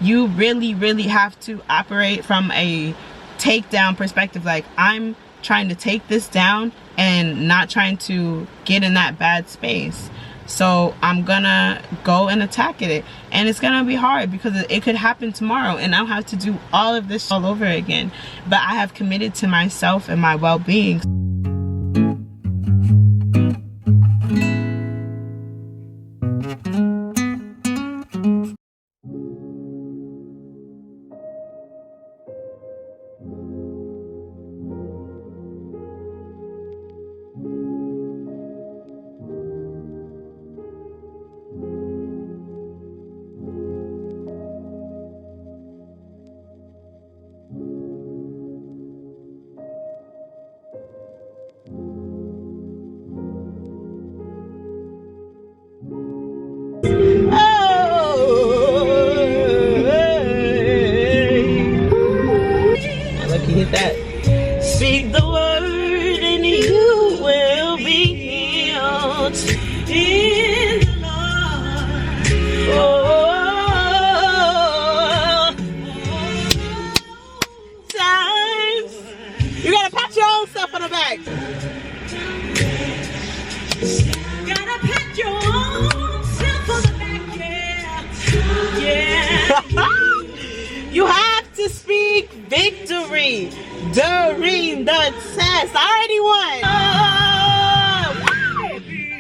you really have to operate from a takedown perspective. Like, I'm trying to take this down and not trying to get in that bad space. So I'm gonna go and attack it, and it's gonna be hard because it could happen tomorrow and I'll have to do all of this all over again. But I have committed to myself and my well-being. That speak the word and you will be healed in the Lord. Oh, times you gotta pat your own self on the back. Gotta pat your own self on the back, yeah. You have to speak victory during the test. I already won.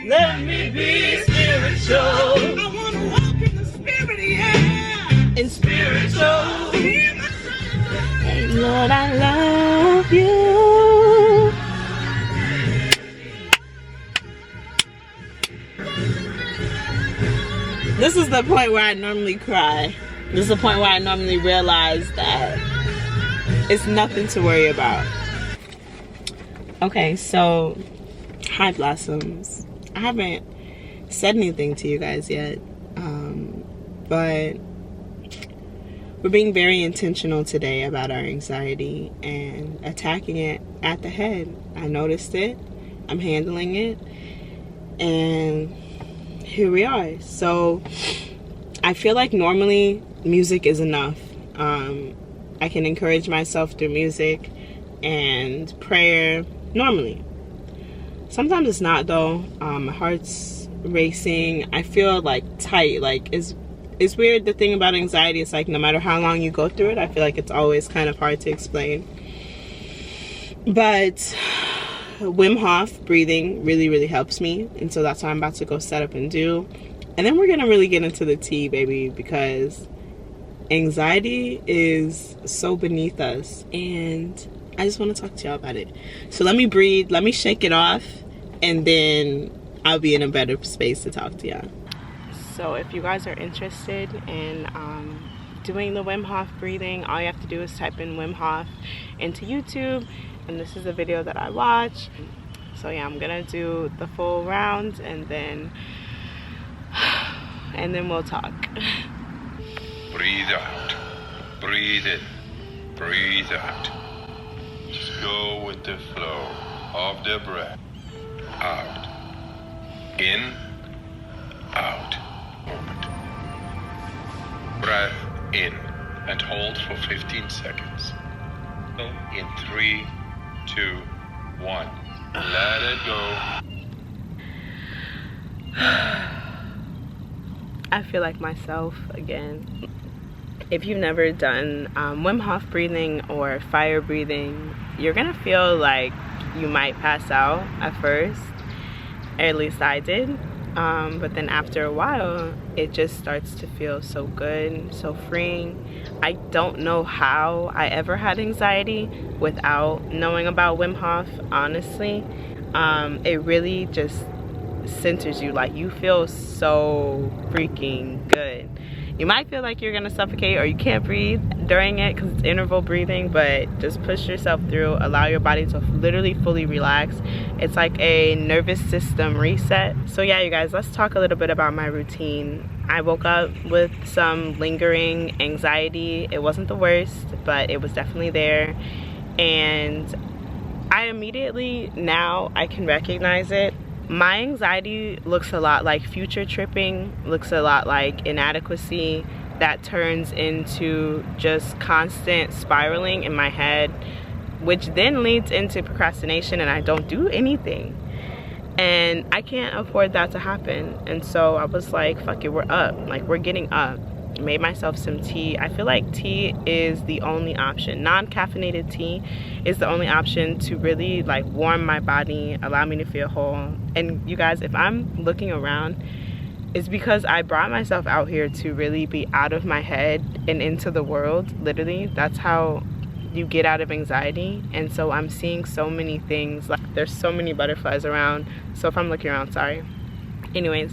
Let me be spiritual. I want to walk in the spirit, yeah. In spiritual. Lord, I love you. This is the point where I normally cry. This is the point where I normally realize that it's nothing to worry about. Okay, so hi blossoms. I haven't said anything to you guys yet, but we're being very intentional today about our anxiety and attacking it at the head. I noticed it, I'm handling it, and here we are. So I feel like normally music is enough. I can encourage myself through music and prayer normally. Sometimes it's not though. My heart's racing. I feel like tight. Like it's weird. The thing about anxiety is like no matter how long you go through it, I feel like it's always kind of hard to explain. But Wim Hof breathing really helps me, and so that's what I'm about to go set up and do. And then we're gonna really get into the tea, baby, because anxiety is so beneath us and I just want to talk to y'all about it. So let me breathe, let me shake it off, and then I'll be in a better space to talk to y'all. So if you guys are interested in doing the Wim Hof breathing, all you have to do is type in Wim Hof into YouTube, and this is a video that I watch. So yeah, I'm gonna do the full round and then we'll talk. Breathe out, breathe in, breathe out. Just go with the flow of the breath. Out, in, out. Moment. Breath in and hold for 15 seconds. In 3, 2, 1. Let it go. I feel like myself again. If you've never done Wim Hof breathing or fire breathing, you're gonna feel like you might pass out at first. At least I did. But then after a while, it just starts to feel so good, so freeing. I don't know how I ever had anxiety without knowing about Wim Hof, honestly. It really just centers you. Like, you feel so freaking good. You might feel like you're gonna suffocate or you can't breathe during it because it's interval breathing, but just push yourself through, allow your body to literally fully relax. It's like a nervous system reset. So yeah, you guys, let's talk a little bit about my routine. I woke up with some lingering anxiety. It wasn't the worst, but it was definitely there. And I immediately, now I can recognize it. My anxiety looks a lot like future tripping, looks a lot like inadequacy, that turns into just constant spiraling in my head, which then leads into procrastination, and I don't do anything. And I can't afford that to happen. And so I was like, fuck it, we're up. Like, we're getting up. Made myself some tea. I feel like tea is the only option. Non-caffeinated tea is the only option to really like warm my body, allow me to feel whole. And you guys, if I'm looking around, it's because I brought myself out here to really be out of my head and into the world. Literally, that's how you get out of anxiety. And so I'm seeing so many things, like there's so many butterflies around. So if I'm looking around, sorry. Anyways,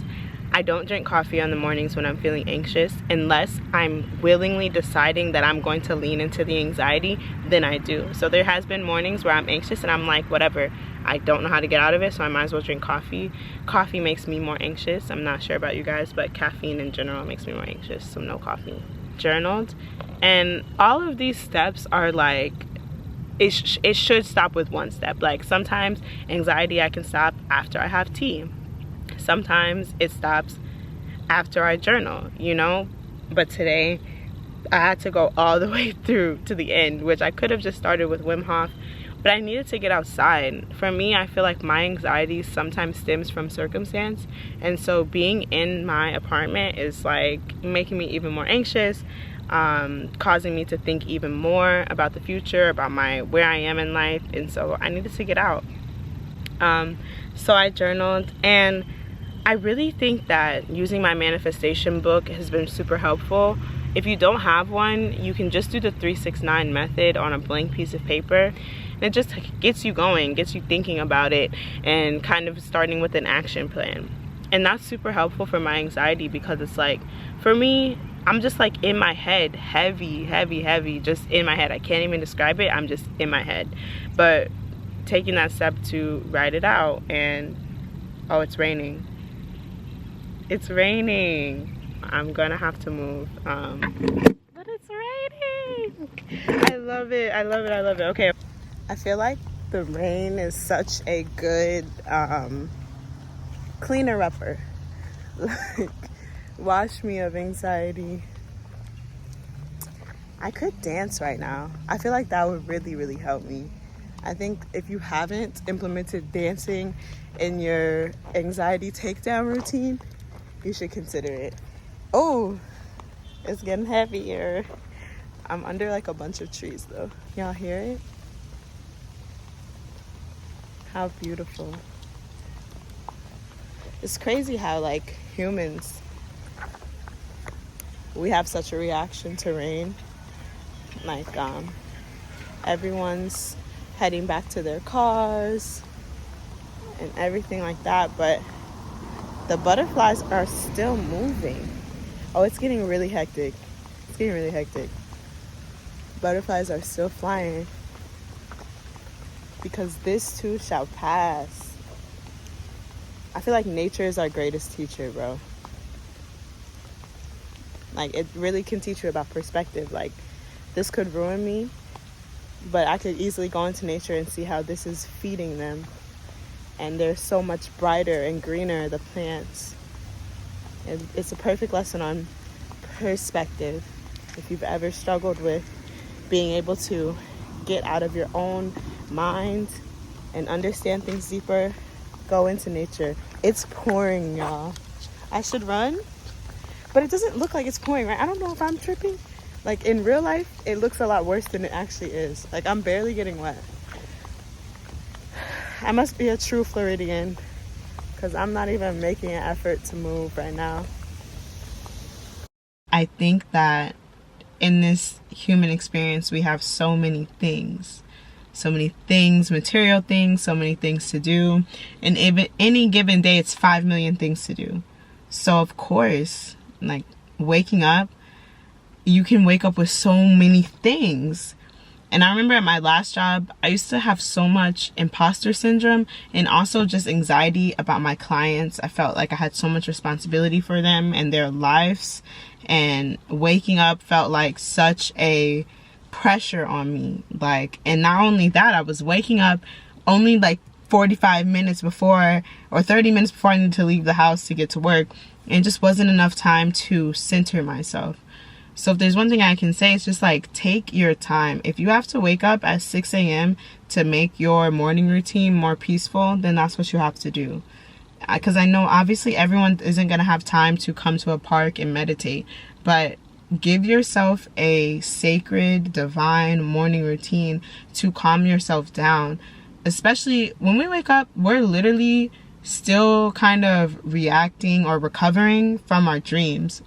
I don't drink coffee on the mornings when I'm feeling anxious unless I'm willingly deciding that I'm going to lean into the anxiety, then I do. So there has been mornings where I'm anxious and I'm like, whatever, I don't know how to get out of it, so I might as well drink coffee. Coffee makes me more anxious. I'm not sure about you guys, but caffeine in general makes me more anxious, so no coffee. Journaled, and all of these steps are like, it should stop with one step. Like sometimes anxiety I can stop after I have tea. Sometimes it stops after I journal, you know? But today I had to go all the way through to the end, which I could have just started with Wim Hof, but I needed to get outside. For me, I feel like my anxiety sometimes stems from circumstance, and so being in my apartment is like making me even more anxious, causing me to think even more about the future, about where I am in life, and so I needed to get out. So I journaled, and I really think that using my manifestation book has been super helpful. If you don't have one, you can just do the 3-6-9 method on a blank piece of paper. And it just gets you going, gets you thinking about it, and kind of starting with an action plan. And that's super helpful for my anxiety, because it's like, for me, I'm just like in my head, heavy, just in my head. I can't even describe it, I'm just in my head. But taking that step to write it out, and oh, it's raining. It's raining. I'm gonna have to move. But it's raining. I love it. I love it. I love it. Okay. I feel like the rain is such a good cleaner upper. Like, wash me of anxiety. I could dance right now. I feel like that would really help me. I think if you haven't implemented dancing in your anxiety takedown routine, you should consider it. Oh, it's getting heavier. I'm under like a bunch of trees though. Y'all hear it? How beautiful. It's crazy how like humans, we have such a reaction to rain. Like everyone's heading back to their cars and everything like that, but the butterflies are still moving. Oh, it's getting really hectic. It's getting really hectic. Butterflies are still flying, because this too shall pass. I feel like nature is our greatest teacher, bro. Like, it really can teach you about perspective. Like, this could ruin me, but I could easily go into nature and see how this is feeding them. And they're so much brighter and greener, the plants. It's a perfect lesson on perspective. If you've ever struggled with being able to get out of your own mind and understand things deeper, go into nature. It's pouring, y'all. I should run, but it doesn't look like it's pouring, right? I don't know if I'm tripping. Like, in real life, it looks a lot worse than it actually is. Like, I'm barely getting wet. I must be a true Floridian, because I'm not even making an effort to move right now. I think that in this human experience, we have so many things, material things, so many things to do. And even any given day, it's 5 million things to do. So of course, like, waking up, you can wake up with so many things. And I remember at my last job, I used to have so much imposter syndrome and also just anxiety about my clients. I felt like I had so much responsibility for them and their lives. And waking up felt like such a pressure on me. Like, and not only that, I was waking up only like 45 minutes before or 30 minutes before I needed to leave the house to get to work. And it just wasn't enough time to center myself. So if there's one thing I can say, it's just like, take your time. If you have to wake up at 6 a.m. to make your morning routine more peaceful, then that's what you have to do. Because I know obviously everyone isn't going to have time to come to a park and meditate, but give yourself a sacred, divine morning routine to calm yourself down. Especially when we wake up, we're literally still kind of reacting or recovering from our dreams.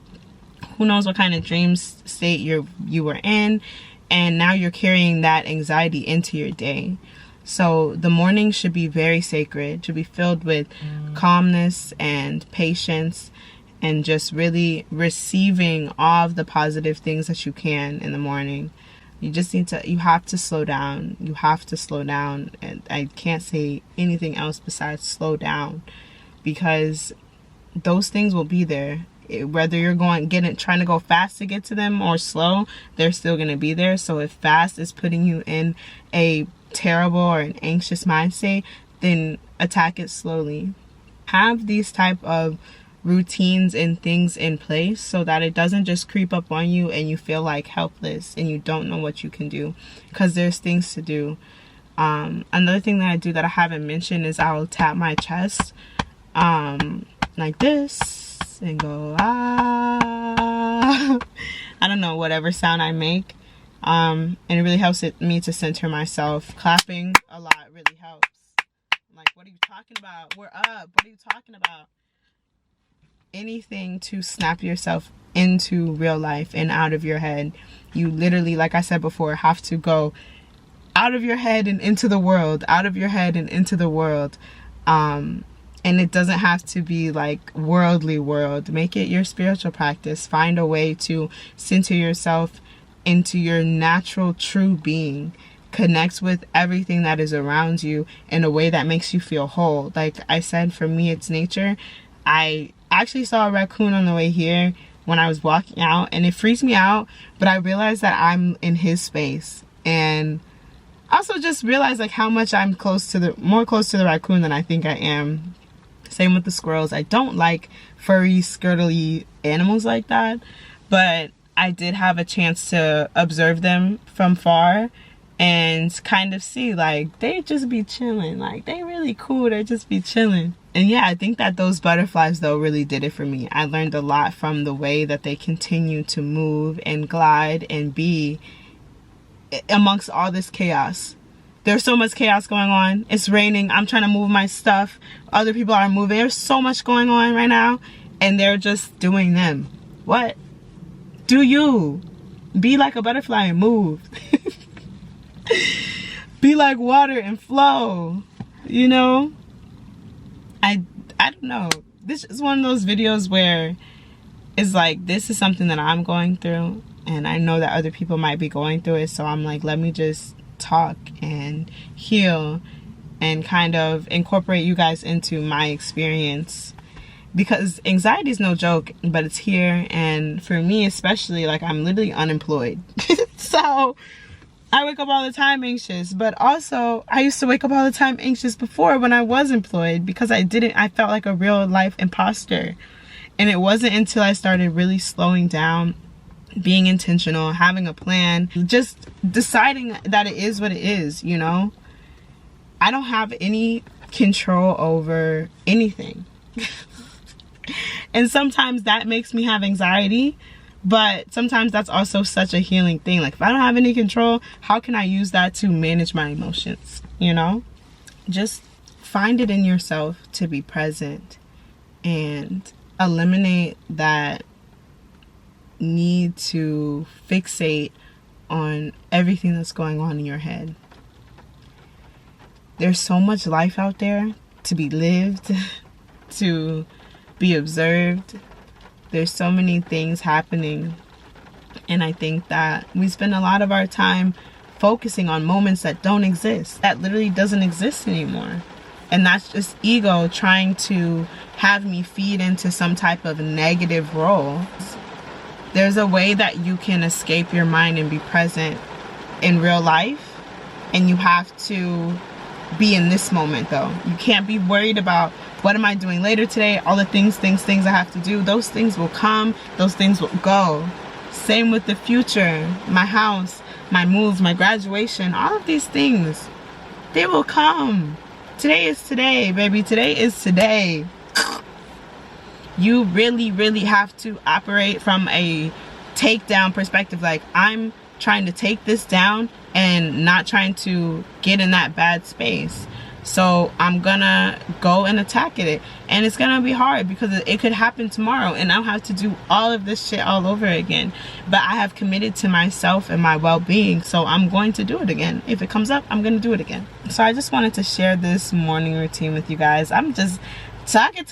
Who knows what kind of dream state you were in, and now you're carrying that anxiety into your day. So the morning should be very sacred, should be filled with calmness and patience, and just really receiving all of the positive things that you can in the morning. You just need to, you have to slow down. You have to slow down. And I can't say anything else besides slow down, because those things will be there. Whether you're trying to go fast to get to them or slow, they're still going to be there. So if fast is putting you in a terrible or an anxious mind state, then attack it slowly. Have these type of routines and things in place so that it doesn't just creep up on you and you feel like helpless and you don't know what you can do, because there's things to do. Another thing that I do that I haven't mentioned is I'll tap my chest like this and go ah. I don't know, whatever sound I make, and it really helps me to center myself. Clapping a lot really helps. Like, what are you talking about? We're up. What are you talking about? Anything to snap yourself into real life and out of your head. You literally, like I said before, have to go out of your head and into the world, out of your head and into the world. And it doesn't have to be like worldly world. Make it your spiritual practice. Find a way to center yourself into your natural true being. Connect with everything that is around you in a way that makes you feel whole. Like I said, for me, it's nature. I actually saw a raccoon on the way here when I was walking out, and it freaks me out, but I realized that I'm in his space. And also just realized like how much I'm more close to the raccoon than I think I am. Same with the squirrels. I don't like furry, skirtly animals like that, but I did have a chance to observe them from far and kind of see like they just be chilling. Like, they really cool. They just be chilling. And yeah, I think that those butterflies though really did it for me. I learned a lot from the way that they continue to move and glide and be amongst all this chaos. There's so much chaos going on. It's raining. I'm trying to move my stuff. Other people are moving. There's so much going on right now, and they're just doing them. What? Do you? Be like a butterfly and move. Be like water and flow. You know? I don't know. This is one of those videos where it's like, this is something that I'm going through, and I know that other people might be going through it, so I'm like, let me just talk and heal and kind of incorporate you guys into my experience, because anxiety is no joke, but it's here. And for me especially, like, I'm literally unemployed. So I wake up all the time anxious, but also I used to wake up all the time anxious before when I was employed, because I felt like a real life imposter. And it wasn't until I started really slowing down, being intentional, having a plan, just deciding that it is what it is, you know? I don't have any control over anything. And sometimes that makes me have anxiety, but sometimes that's also such a healing thing. Like, if I don't have any control, how can I use that to manage my emotions, you know? Just find it in yourself to be present and eliminate that need to fixate on everything that's going on in your head. There's so much life out there to be lived, to be observed. There's so many things happening, and I think that we spend a lot of our time focusing on moments that don't exist, that literally doesn't exist anymore. And that's just ego trying to have me feed into some type of negative role. There's a way that you can escape your mind and be present in real life, and you have to be in this moment though. You can't be worried about what am I doing later today, all the things I have to do. Those things will come, those things will go. Same with the future, my house, my move, my graduation, all of these things, they will come. Today is today, baby. Today is today. You really, really have to operate from a takedown perspective. Like, I'm trying to take this down and not trying to get in that bad space. So I'm gonna go and attack it, and it's gonna be hard because it could happen tomorrow and I'll have to do all of this shit all over again. But I have committed to myself and my well-being, so I'm going to do it again. If it comes up, I'm gonna do it again. So I just wanted to share this morning routine with you guys. I'm just talking